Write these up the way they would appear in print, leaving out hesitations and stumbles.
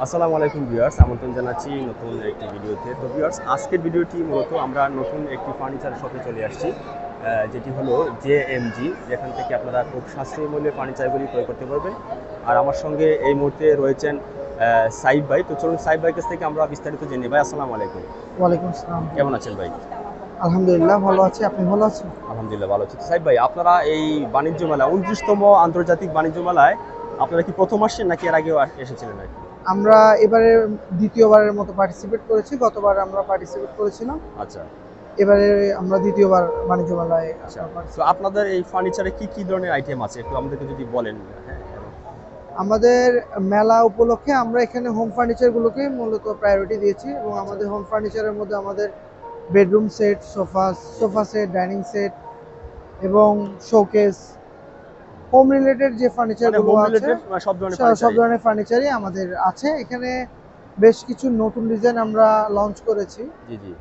আসসালামু আলাইকুম ভিউয়ার্স, আমন্ত্রণ জানাচ্ছি নতুন একটি ভিডিওতে। তো ভিউয়ার্স, আজকের ভিডিওটি মূলত আমরা নতুন একটি ফার্নিচার শপে চলে আসছি, যেটি হলো জেএমজি, যেখান থেকে আপনারা খুব সাশ্রয়ী মূল্যে ফার্নিচারগুলি ক্রয় করতে পারবেন। আর আমার সঙ্গে এই মুহূর্তে রয়েছেন সাইব ভাই। তো চলুন সাইব ভাইয়ের কাছ থেকে আমরা বিস্তারিত জেনে নিই। ভাই আসসালামু আলাইকুম। ওয়ালাইকুম আসসালাম। কেমন আছেন ভাই? আলহামদুলিল্লাহ ভালো আছি। আপনি ভালো আছেন? আলহামদুলিল্লাহ ভালো আছি। তো সাইব ভাই, আপনারা এই বাণিজ্য মেলা 29তম আন্তর্জাতিক বাণিজ্য মেলায় আপনারা কি প্রথম আসছেন নাকি এর আগেও এসেছিলেন আর কি? আমরা এবারে দ্বিতীয়বারের মতো পার্টিসিপেট করেছি। গতবার আমরা পার্টিসিপেট করেছিলাম। আচ্ছা এবারে আমরা দ্বিতীয়বার বাণিজ্য মেলায় আচ্ছা। আপনার তো আপনাদের এই ফার্নিচারে কি কি ধরনের আইটেম আছে একটু আমাদেরকে যদি বলেন। হ্যাঁ। আমাদের মেলা উপলক্ষে আমরা এখানে হোম ফার্নিচারগুলোকে মূলত প্রায়োরিটি দিয়েছি এবং আমাদের হোম ফার্নিচারের মধ্যে আমাদের bedroom set, sofa set, dining set এবং শোকেস, হোম রিলেটেড যে মানে ফার্নিচারগুলো হোম আছে রিলেটেড সব ধরনের সব ফার্নিচারই। ধরনের ফার্নিচারই আমাদের আছে এখানে। বেশ কিছু নতুন ডিজাইন আমরা লঞ্চ করেছি জি জি।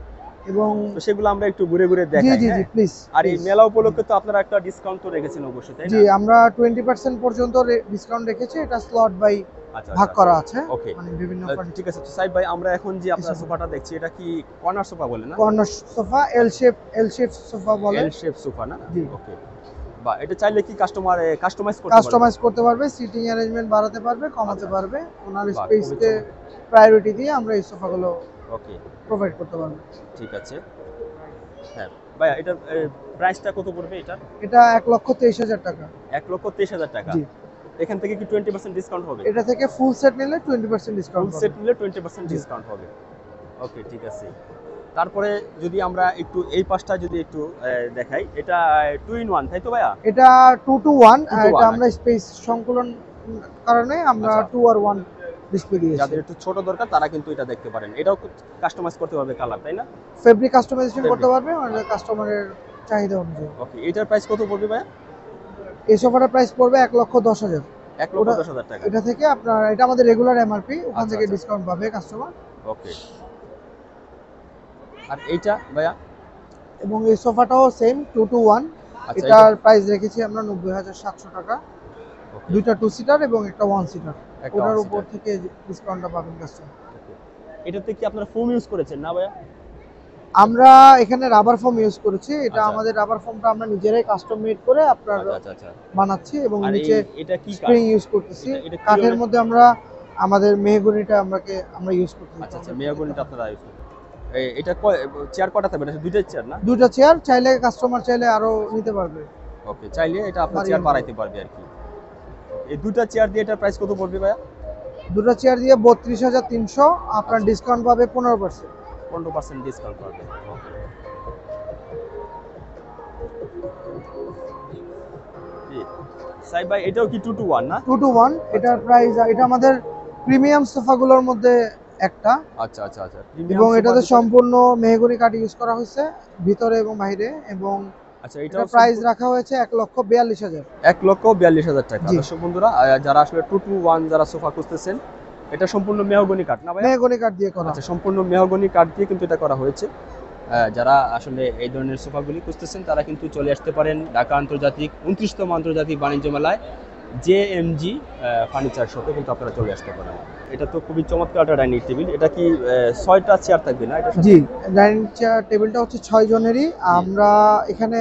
এবং তো সেগুলো আমরা একটু ঘুরে ঘুরে জি দেখাই। জি জি হ্যাঁ। প্লিজ। আর এই মেলা উপলক্ষে তো আপনারা একটা ডিসকাউন্ট তো রেখেছেন অবশ্যই, তাই জি না? আমরা 20% পর্যন্ত ডিসকাউন্ট রেখেছি। এটা স্লট বাই আচ্ছা ভাগ আচ্ছা। করা আছে, ওকে। মানে বিভিন্ন ঠিক আছে। তো সাইব ভাই, আমরা এখন যে আপনার সোফা, সোফাটা দেখছি এটা কি কর্নার সোফা বলে না? Corner sofa, L shape sofa বলে। এল শেপ সোফা না? জি। ওকে। বা এটা চাইলে কি কাস্টমার কাস্টমাইজ করতে পারবে? কাস্টমাইজ করতে পারবে, সিটিং অ্যারেঞ্জমেন্ট বাড়াতে পারবে, কমাতে আচ্ছা। পারবে। ওনার বাহ, খুবই স্পেসকে চমৎকার। প্রায়োরিটি দিয়ে আমরা এই সোফাগুলো ওকে, প্রোভাইড করতে পারবো। ঠিক আছে। হ্যাঁ ভাইয়া, এটার প্রাইসটা কত পড়বে এটা? এটা 1,23,000 টাকা। 1,23,000 টাকা। জি। এখান থেকে কি 20% ডিসকাউন্ট হবে? এটা থেকে ফুল সেট নিলে 20% ফুল ডিসকাউন্ট সেট পাবে। নিলে 20% জি। ডিসকাউন্ট হবে। ওকে, ঠিক আছে। তারপরে যদি আমরা একটু এই পাশটা যদি একটু দেখাই, এটা 2 in 1 তাই তো ভাইয়া? এটা 2 to 1, 2 to এটা 1 আমরা স্পেস সংকুলন কারণে আমরা আচ্ছা। 2 আর 1 ডিসপ্লে দিয়েছি। যাদের একটু ছোট দরকার তারা কিন্তু এটা দেখতে পারেন। এটাও কাস্টমাইজ করতে পারবে কালার, তাই না? Fabric customization Fabric। করতে পারবে মানে কাস্টমারের চাহিদা অনুযায়ী। ওকে, এটার প্রাইস কত পড়বে ভাইয়া? এই সোফাটার প্রাইস পড়বে 1,10,000। 1,10,000 টাকা। এটা থেকে আপনার, এটা আমাদের রেগুলার এমআরপি, ওখান আচ্ছা থেকে আচ্ছা। ডিসকাউন্ট পাবে কাস্টমার। ওকে। আর এইটা ভাইয়া? এবং এই সোফাটাও সেম 2 to 1। আচ্ছা, এটার প্রাইস রেখেছি আমরা 90,700 টাকা। ওকে। দুইটা 2 সিটার এবং একটা 1 সিটার। একটা ওটার 1 উপর সিটার। থেকে ডিসকাউন্টটা পাবেন কাস্টমার। ওকে। এটাতে কি আপনারা ফোম ইউজ করেছেন না ভাইয়া? আমরা এখানে রাবার ফোম ইউজ করেছি। এটা আচ্ছা। আমাদের রাবার ফোমটা আমরা নিজেরাই কাস্টম মেড করে আপনার আচ্ছা আচ্ছা আচ্ছা। বানাচ্ছি এবং আর নিচে এটা কি কাঠ? স্প্রিং ইউজ করতেছি। এটা কি কাঠের ধরনের? মধ্যে আমরা আমাদের মেহগনিটা আমরা ইউজ করতেছি। আচ্ছা আচ্ছা, মেহগনিটা আপনারা ইউজ করেন। এটা চেয়ার কটা থাকবে? এটা দুইটা চেয়ার না? দুইটা চেয়ার, চাইলে কাস্টমার চাইলে আরো নিতে পারবে। ওকে, চাইলে এটা আপনার বাড়িয়ে চেয়ার নেবে। বাড়াইতে পারবে আর কি। এই দুইটা চেয়ার দিয়ে এটার প্রাইস কত পড়বে ভাইয়া? দুটো চেয়ার দিয়ে 32,300, আপনার আচ্ছা। ডিসকাউন্ট পাবে 15%। 15% ডিসকাউন্ট পাবে। ওকে। জি। সাইব ভাই, এটাও কি 2 to 1 না? 2 to 1 এটার প্রাইস। এটা আমাদের প্রিমিয়াম সোফাগুলোর মধ্যে একটা আচ্ছা আচ্ছা আচ্ছা। এবং এটাতে সম্পূর্ণ মেহগনি কাঠ ইউজ করা হয়েছে ভিতরে এবং বাইরে। এবং আচ্ছা, এটা এটাও প্রাইস রাখা হয়েছে 1,42,000। 1,42,000 টাকা। জি। দর্শক বন্ধুরা, যারা আসলে 2 to 1 যারা সোফা খুঁজতেছেন, এটা সম্পূর্ণ মেহগনি কাঠ না ভাইয়া? মেহগনি কাঠ দিয়ে করা। আচ্ছা, সম্পূর্ণ মেহগনি কাঠ দিয়ে কিন্তু এটা করা হয়েছে। যারা আসলে এই ধরনের সোফাগুলি খুঁজতেছেন তারা কিন্তু চলে আসতে পারেন ঢাকা আন্তর্জাতিক 29তম আন্তর্জাতিক বাণিজ্য মেলায় জেএমজি ফার্নিচার শপে কিন্তু আপনারা চলে আসতে পারেন। এটা তো খুবই চমৎকার একটা ডাইনিং টেবিল। এটা কি 6টা চেয়ার থাকবে না এটা? জি, ডাইনিং চেয়ার টেবিলটা হচ্ছে 6 জনেরই। আমরা এখানে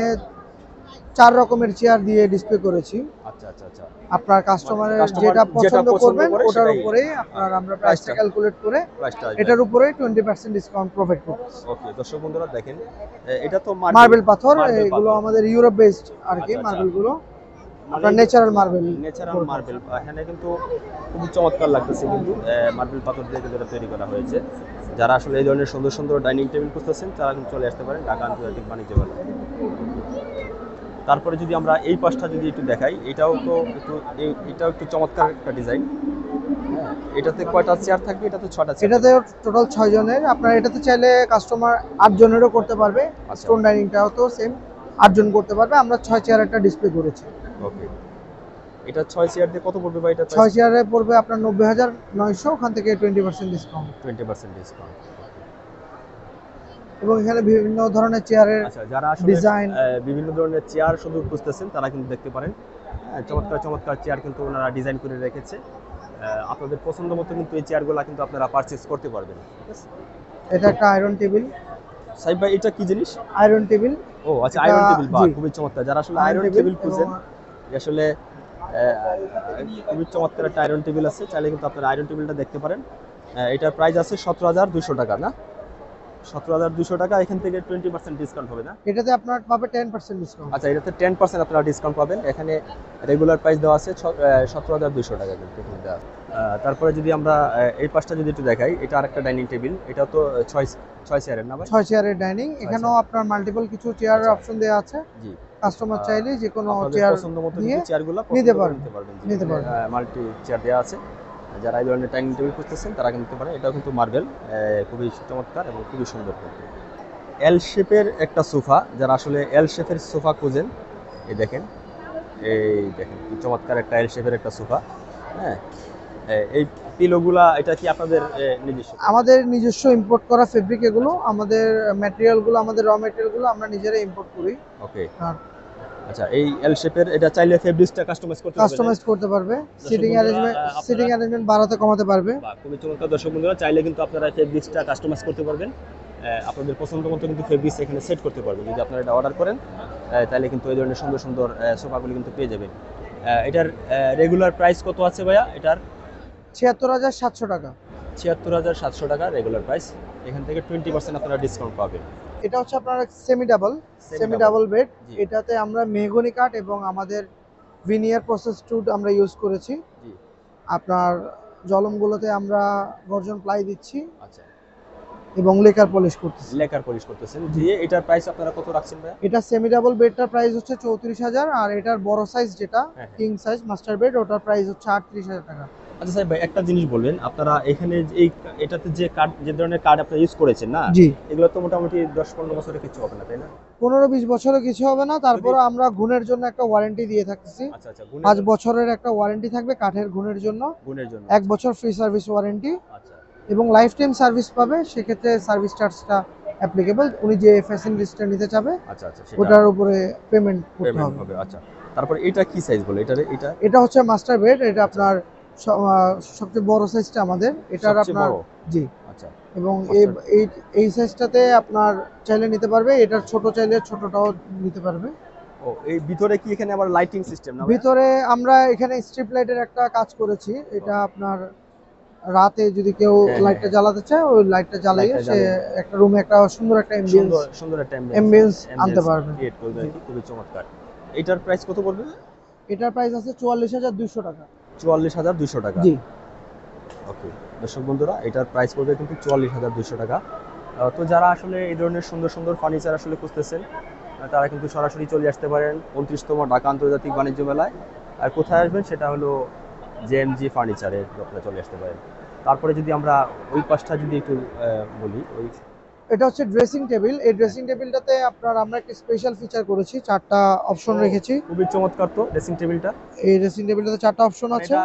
4 রকমের চেয়ার দিয়ে ডিসপ্লে করেছি। আচ্ছা আচ্ছা আচ্ছা। আপনার কাস্টমারের কাস্টমার যেটা যেটা পছন্দ পছন্দ করবেন করে ওটার সেটাই উপরেই আপনার আমরা প্রাইসটা প্রাইসটা ক্যালকুলেট করে প্রাইসটা আসবে। এটার উপরে 20% ডিসকাউন্ট প্রোভাইড করতেছি। ওকে, দর্শক বন্ধুরা দেখেন, এটা তো মার্বেল পাথর, মার্বেল এগুলো পাথর। আমাদের ইউরোপ বেসড আর কি আচ্ছা, আচ্ছা। মার্বেলগুলো। মানে আপনার ন্যাচারাল মার্বেল। Natural marble. এখানে কিন্তু খুবই চমৎকার লাগতেছে কিন্তু মার্বেল পাথর দিয়ে কিন্তু এটা তৈরি করা হয়েছে। যারা আসলে এই ধরনের সুন্দর সুন্দর ডাইনিং টেবিল খুঁজতেছেন তারা কিন্তু চলে আসতে পারেন ঢাকা আন্তর্জাতিক বাণিজ্য মেলা। তারপরে যদি আমরা এই পাশটা যদি একটু দেখাই, এটাও একটু চমৎকার একটা ডিজাইন। হ্যাঁ, এটাতে কয়টা চেয়ার থাকবে? এটাতে 6টা চেয়ার। এটাতে টোটাল 6 জনের। আপনার এটাতে চাইলে কাস্টমার 8 জনেরও করতে পারবে। আচ্ছা। স্টোন ডাইনিংটাও তো সেম 8 জন করতে পারবে। আমরা 6 চেয়ার একটা ডিসপ্লে করেছি। ওকে। এটা 6 চেয়ার দিয়ে কত পড়বে ভাই এটা? 6 চেয়ারে পড়বে আপনার 90,900, ওখান থেকে 20% ডিসকাউন্ট। 20% ডিসকাউন্ট। এবং এখানে বিভিন্ন ধরনের চেয়ারের আচ্ছা, যারা আসলে ডিজাইন। বিভিন্ন ধরনের চেয়ার শুধু খুঁজতেছেন তারা কিন্তু দেখতে পারেন। চমৎকার চমৎকার চেয়ার কিন্তু ওনারা ডিজাইন করে রেখেছে। আপনাদের পছন্দ মতো কিন্তু এই চেয়ারগুলো কিন্তু আপনারা পারচেজ করতে পারবেন। ঠিক আছে, এটা একটা আয়রন টেবিল। সাইব ভাই এটা কি জিনিস? Iron table. ও আচ্ছা, এটা- আয়রন টেবিল, বাহ জি। খুবই চমৎকার। যারা আসলে Iron আয়রন table টেবিল এবং- খুঁজেন, আসলে খুবই চমৎকার একটা আয়রন টেবিল আছে, চাইলে কিন্তু আপনারা আয়রন টেবিলটা দেখতে পারেন। এটার প্রাইস আছে 17,200 টাকা, না 17,200 টাকা। এখান থেকে 20% ডিসকাউন্ট হবে না? এটাতে আপনার পাবে 10% ডিসকাউন্ট। আচ্ছা, এটাতে 10% আপনারা ডিসকাউন্ট পাবেন। এখানে রেগুলার প্রাইস দেওয়া আছে 17,200 টাকা কিন্তু এখানে দেওয়া আছে। তারপরে যদি আমরা এই পাশটা যদি একটু দেখাই, এটা আরেকটা ডাইনিং টেবিল, এটা তো 6 চেয়ারের, না ভাই? 6 চেয়ারের ডাইনিং। এখানেও আপনার মাল্টিপল কিছু চেয়ারের আচ্ছা। অপশন দেওয়া আছে। জি, কাস্টমার চাইলে যে কোনো আপনাদের চেয়ার পছন্দ মতো নিয়ে কিন্তু চেয়ারগুলো নিতে পারবেন। নিতে নিতে পারবেন। মাল্টি চেয়ার দেওয়া আছে। যারা এই ধরনের ডাইনিং টেবিল খুঁজতেছেন তারা কিনতে পারেন। এটাও কিন্তু মার্বেল, খুবই চমৎকার এবং খুবই সুন্দর কিন্তু। এল শেপের একটা সোফা, যারা আসলে এল শেপের সোফা খুঁজেন, এই দেখেন কি চমৎকার একটা এল শেপের একটা সোফা। হ্যাঁ, এই পিলোগুলা এটা কি আপনাদের নিজস্ব? আমাদের নিজস্ব ইম্পোর্ট করা ফেব্রিক এগুলো। আমাদের ম্যাটেরিয়ালগুলো, আমাদের র ম্যাটেরিয়ালগুলো আমরা নিজেরাই ইম্পোর্ট করি। ওকে, আর আচ্ছা, এই এল শেপের এটা চাইলে ফেব্রিক্সটা কাস্টমাইজ করতে পারবেন। কাস্টমাইজ করতে পারবে। সিটিং বন্ধুরা, অ্যারেঞ্জমেন্ট বাড়াতে কমাতে পারবে। বা খুবই চমৎকার। দর্শক বন্ধুরা, চাইলে কিন্তু আপনারা ফেব্রিক্সটা কাস্টমাইজ করতে পারবেন। আপনাদের পছন্দ মতো কিন্তু ফেব্রিক্স এখানে সেট করতে পারবেন। যদি আপনারা এটা অর্ডার করেন, তাহলে কিন্তু এই ধরনের সুন্দর সুন্দর সোফাগুলি কিন্তু পেয়ে যাবেন। এটার রেগুলার প্রাইস কত আছে ভাইয়া? এটার ৭৬,৭০০ টাকা। ৭৬,৭০০ টাকা রেগুলার প্রাইস। এখান থেকে 20% আপনারা ডিসকাউন্ট পাবেন। এটা হচ্ছে আপনার সেমি ডাবল বেড। জি। এটাতে আমরা মেহগনি কাঠ এবং আমাদের ভিনিয়ার প্রসেস উড আমরা ইউজ করেছি। জি, আপনার জলমগুলোতে আমরা গর্জন প্লাই দিচ্ছি আচ্ছা, এবং লেকার পলিশ করতেছি। লেকার পলিশ করতেছেন। দিয়ে এটার প্রাইস আপনারা কত রাখছেন ভাইয়া? এটা সেমি ডাবল বেডটার প্রাইস হচ্ছে ৩৪,০০০, আর এটার বড় সাইজ যেটা হ্যাঁ। কিং সাইজ মাস্টার বেড, ওটার প্রাইস হচ্ছে ৩৮,০০০ টাকা। আচ্ছা সাহেব ভাই, একটা জিনিস বলবেন, আপনারা এখানে এটাতে যে কার্ড, যে ধরনের কার্ড আপনারা ইউজ করেছেন না, জি, এগুলো তো মোটামুটি 10-15 বছরের কিছু হবে না, তাই না? ১৫-২০ বছরও কিছু হবে না। তারপরে আমরা গুণের জন্য একটা ওয়ারেন্টি দিয়ে থাকতেছি। আচ্ছা আচ্ছা, ৫ বছরের একটা ওয়ারেন্টি থাকবে কাঠের গুণের জন্য। গুণের জন্য ১ বছর ফ্রি সার্ভিস ওয়ারেন্টি আচ্ছা এবং লাইফ টাইম সার্ভিস পাবে। সেক্ষেত্রে সার্ভিস চার্জটা অ্যাপ্লিকেবল। উনি যে ফ্যাসিলিটিসটা নিতে চাবে আচ্ছা আচ্ছা, সেটা ওটার উপরে পেমেন্ট করতে পেমেন্ট হবে। হবে। আচ্ছা, তারপর এটা কি সাইজ বলে? এটা এটা হচ্ছে মাস্টার বেড। এটা আপনার সবচেয়ে বড় সাইজটা আমাদের। এটার সবচেয়ে আপনার বড়? জি, আচ্ছা, এবং Master- এই সাইজটাতে আপনার চাইলে নিতে পারবে। এটার ছোট চাইলে ছোটটাও নিতে পারবে। ও এই ভিতরে কি এখানে আবার লাইটিং সিস্টেম না ভাই? ভিতরে আমরা এখানে স্ট্রিপ লাইটের একটা কাজ করেছি। এটা আপনার রাতে যদি কেউ হ্যাঁ, লাইটটা হ্যাঁ। জ্বালাতে চায়, ওই লাইটটা জ্বালিয়ে লাইটটা সে জ্বালিয়ে। একটা রুমে একটা সুন্দর একটা অ্যাম্বিয়েন্স সুন্দর সুন্দর একটা ambience আনতে পারবে। ক্রিয়েট করবে আর কি, খুবই চমৎকার। এটার প্রাইস কত পড়বে? এটার প্রাইস আছে ৪৪,২০০ টাকা। ৪৪,২০০ টাকা। জি, ওকে, দর্শক বন্ধুরা, এটার প্রাইস পড়বে কিন্তু ৪৪,২০০ টাকা। তো যারা আসলে এই ধরনের সুন্দর সুন্দর ফার্নিচার আসলে খুঁজতেছেন, তারা কিন্তু সরাসরি চলে আসতে পারেন ২৯তম ঢাকা আন্তর্জাতিক বাণিজ্য মেলায়। আর কোথায় আসবেন সেটা হলো জেএমজি ফার্নিচারে আপনারা চলে আসতে পারেন। তারপরে যদি আমরা ওই পাশটা যদি একটু বলি, ওই এটা হচ্ছে ড্রেসিং টেবিল। এই ড্রেসিং টেবিলটাতে আপনার আমরা একটা স্পেশাল ফিচার করেছি। ৪টা অপশন রেখেছি। খুবই চমৎকার তো ড্রেসিং টেবিলটা। এই ড্রেসিং টেবিলটাতে 4টা অপশন আছে। এটা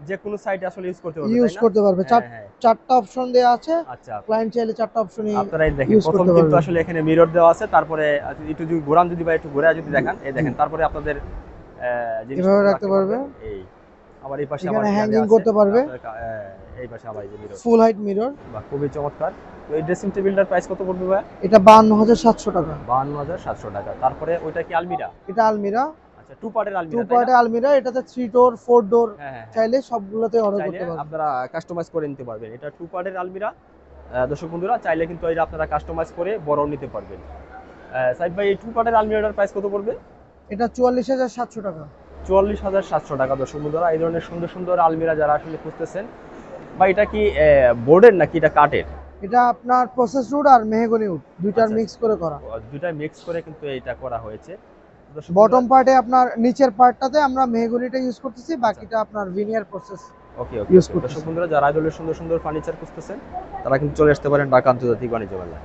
যে কোনো সাইডে আসলে ইউজ করতে পারবে, ইউজ তাই না? করতে পারবে। হ্যাঁ, হ্যাঁ। 4টা অপশন দেওয়া আছে। আচ্ছা, ক্লায়েন্ট চাইলে 4টা অপশনই আপনারাই দেখেন, use প্রথম করতে কিন্তু পারবেন। আসলে এখানে মিরর দেওয়া আছে। তারপরে একটু যদি ঘোরান, যদি বা একটু ঘোরা যদি দেখান, এই দেখেন, তারপরে আপনাদের জিনিসপত্র এভাবে রাখতে পারবে। এই আবার এই পাশে এখানে আবার hanging করতে পারবে। এই পাশে আবার এই যে মিরর, ফুল হাইট মিরর। বাহ খুবই চমৎকার। তো এই ড্রেসিং টেবিলটার প্রাইস কত পড়বে ভাই? এটা ৫২,৭০০ টাকা। ৫২,৭০০ টাকা। তারপরে ওইটা কি আলমিরা? এটা আলমিরা, আচ্ছা, টু পার্টের 2 আলমিরা, তাই না? পার্টে আলমিরা। এটাতে 3 ডোর 4 ডোর হ্যাঁ, হ্যাঁ, হ্যাঁ। চাইলে সবগুলোতে অর্ডার চাইলে করতে পারবেন। আপনারা কাস্টমাইজ করে নিতে পারবেন। এটা টু পার্টের আলমিরা। দর্শক বন্ধুরা, চাইলে কিন্তু এটা আপনারা কাস্টমাইজ করে বড় নিতে পারবেন। সাইদ ভাই, এই টু পার্টের আলমিরাটার প্রাইস কত পড়বে? এটা ৪৪,৭০০ টাকা। ৪৪,৭০০ টাকা। দর্শক বন্ধুরা, এই ধরনের সুন্দর সুন্দর আলমিরা যারা আসলে খুঁজতেছেন, বা এটা কি বোর্ডের নাকি এটা কাঠের? এটা আপনার প্রসেস উড আর মেহগনি উড দুইটার আচ্ছা, মিক্স করে করা। দুইটা মিক্স করে কিন্তু এটা করা হয়েছে। দর্শক বটম পার্টে আপনার নিচের পার্টটাতে আমরা মেহগনিটা ইউজ করতেছি, বাকিটা আপনার ভিনিয়ার প্রসেস। ওকে ওকে, use করতেছি। দর্শক বন্ধুরা, যারা এই ধরনের সুন্দর সুন্দর ফার্নিচার খুঁজতেছেন, তারা কিন্তু চলে আসতে পারেন ঢাকা আন্তর্জাতিক বাণিজ্য মেলায়।